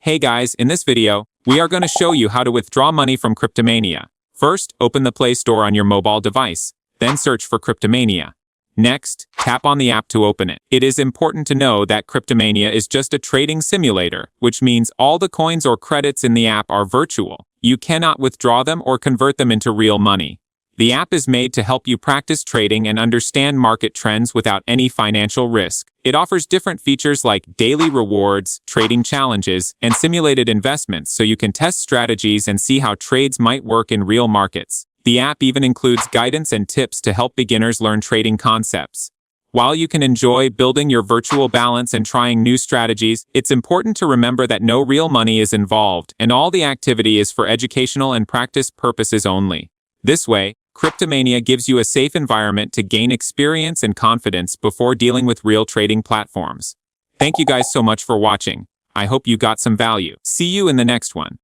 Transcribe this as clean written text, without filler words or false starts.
Hey guys, in this video, we are going to show you how to withdraw money from CryptoMania. First, open the Play Store on your mobile device, then search for CryptoMania. Next, tap on the app to open it. It is important to know that CryptoMania is just a trading simulator, which means all the coins or credits in the app are virtual. You cannot withdraw them or convert them into real money. The app is made to help you practice trading and understand market trends without any financial risk. It offers different features like daily rewards, trading challenges, and simulated investments so you can test strategies and see how trades might work in real markets. The app even includes guidance and tips to help beginners learn trading concepts. While you can enjoy building your virtual balance and trying new strategies, it's important to remember that no real money is involved, and all the activity is for educational and practice purposes only. This way, CryptoMania gives you a safe environment to gain experience and confidence before dealing with real trading platforms. Thank you guys so much for watching. I hope you got some value. See you in the next one.